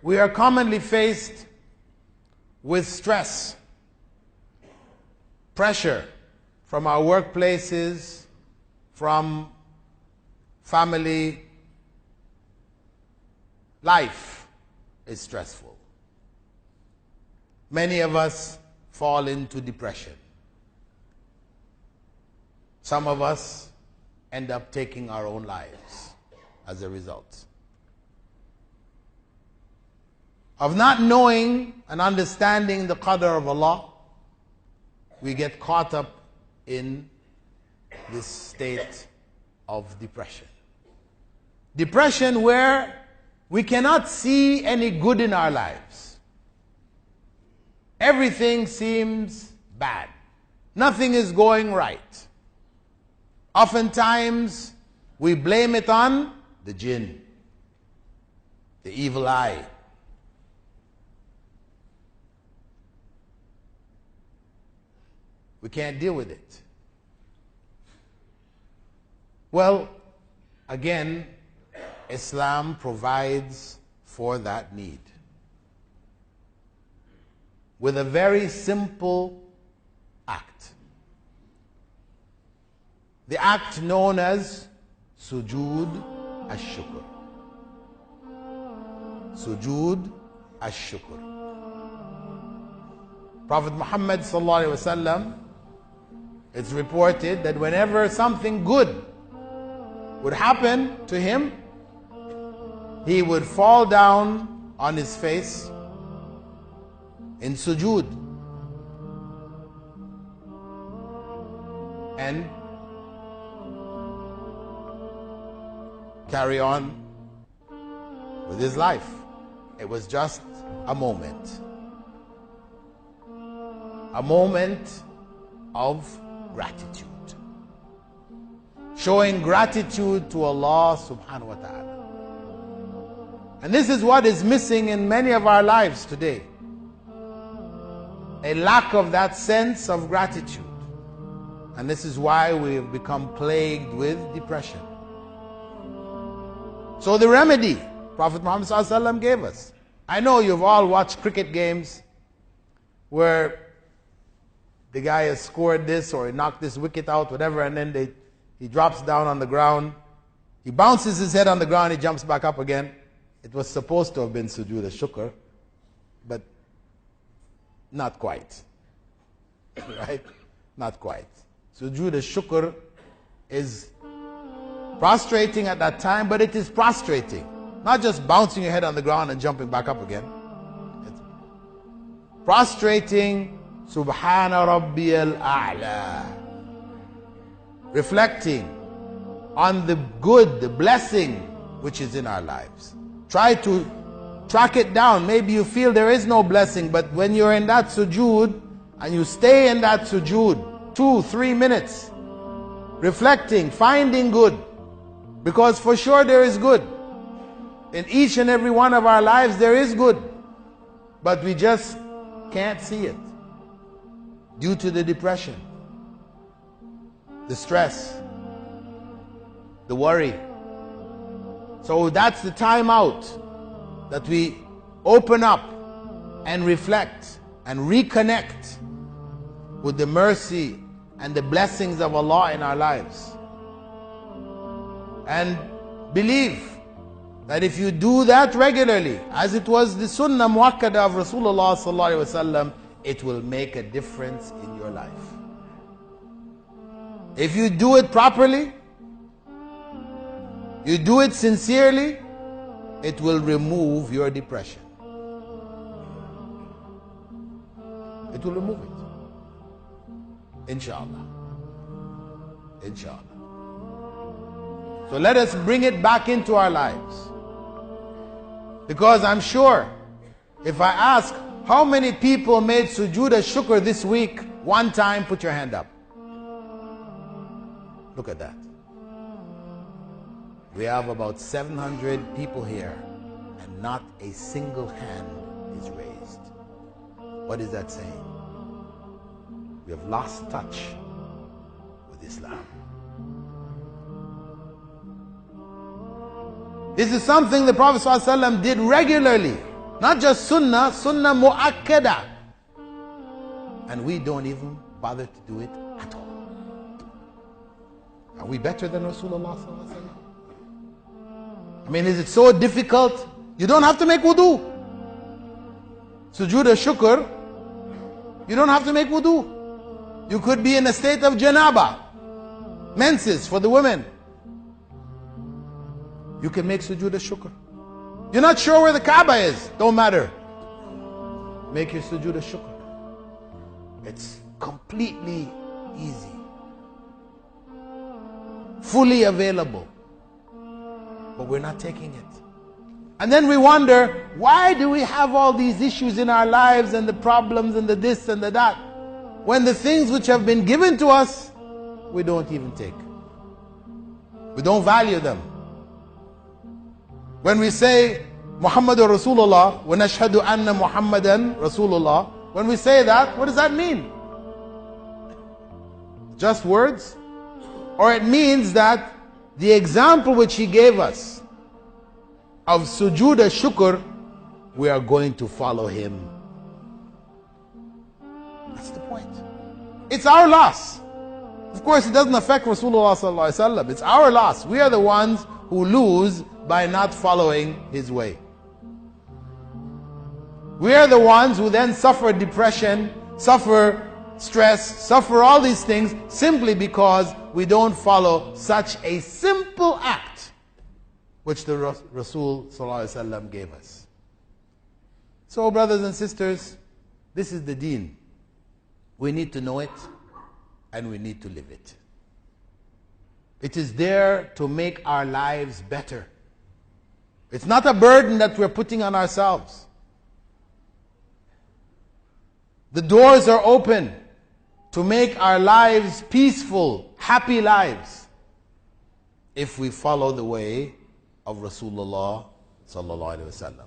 We are commonly faced with stress, pressure from our workplaces, from family. Life is stressful. Many of us fall into depression. Some of us end up taking our own lives as a result of not knowing and understanding the qadr of Allah. We get caught up in this state of depression. Depression where we cannot see any good in our lives. Everything seems bad. Nothing is going right. Oftentimes, we blame it on the jinn, the evil eye. We can't deal with it. Well, again, Islam provides for that need with a very simple act. The act known as sujood ash-shukr. Sujood ash-shukr. Prophet Muhammad sallallahu alaihi wasallam, it's reported that whenever something good would happen to him, he would fall down on his face in sujood and carry on with his life. It was just a moment. A moment of gratitude. Showing gratitude to Allah subhanahu wa ta'ala. And this is what is missing in many of our lives today. A lack of that sense of gratitude. And this is why we have become plagued with depression. So the remedy Prophet Muhammad ﷺ gave us. I know you've all watched cricket games where the guy has scored this or he knocked this wicket out, whatever, and then he drops down on the ground. He bounces his head on the ground, he jumps back up again. It was supposed to have been sujood al-shukr, but not quite. Right? Not quite. Sujood al-shukr is prostrating at that time, but it is prostrating. Not just bouncing your head on the ground and jumping back up again. It's prostrating, Subhana Rabbiyal A'la. Reflecting on the good, the blessing which is in our lives. Try to track it down. Maybe you feel there is no blessing, but when you're in that sujood and you stay in that sujood 2-3 minutes, reflecting, finding good, because for sure there is good. In each and every one of our lives there is good, but we just can't see it due to the depression, the stress, the worry. So that's the time out that we open up and reflect and reconnect with the mercy and the blessings of Allah in our lives. And believe that if you do that regularly, as it was the sunnah muakkada of Rasulullah sallallahu alaihi wasallam, it will make a difference in your life. If you do it properly, you do it sincerely, it will remove your depression. It will remove it. Inshallah. Inshallah. So let us bring it back into our lives. Because I'm sure, if I ask, how many people made sujood al-shukr this week? One time, put your hand up. Look at that. We have about 700 people here, and not a single hand is raised. What is that saying? We have lost touch with Islam. This is something the Prophet ﷺ did regularly. Not just sunnah, sunnah mu'akkada. And we don't even bother to do it at all. Are we better than Rasulullah sallallahu alaihi wasallam? I mean, is it so difficult? You don't have to make wudu. Sujood al-shukr, you don't have to make wudu. You could be in a state of janaba, menses for the women. You can make sujood al-shukr. You're not sure where the Kaaba is, don't matter. Make your sujood al-shukr. It's completely easy, fully available, but we're not taking it. And then we wonder, why do we have all these issues in our lives and the problems and the this and the that, when the things which have been given to us, we don't even take. We don't value them. When we say Muhammadur Rasulullah, wa nashhadu anna Muhammadan Rasulullah, when we say that, what does that mean? Just words? Or it means that the example which he gave us of sujood al-shukr, we are going to follow him. That's the point. It's our loss. Of course, it doesn't affect Rasulullah sallallahu alaihi wasallam. It's our loss. We are the ones who lose by not following his way. We are the ones who then suffer depression, suffer stress, suffer all these things simply because we don't follow such a simple act which the Rasul sallallahu alaihi wasallam gave us. So, brothers and sisters, this is the deen. We need to know it and we need to live it. It is there to make our lives better. It's not a burden that we're putting on ourselves. The doors are open to make our lives peaceful, happy lives, if we follow the way of Rasulullah sallallahu alaihi wasallam.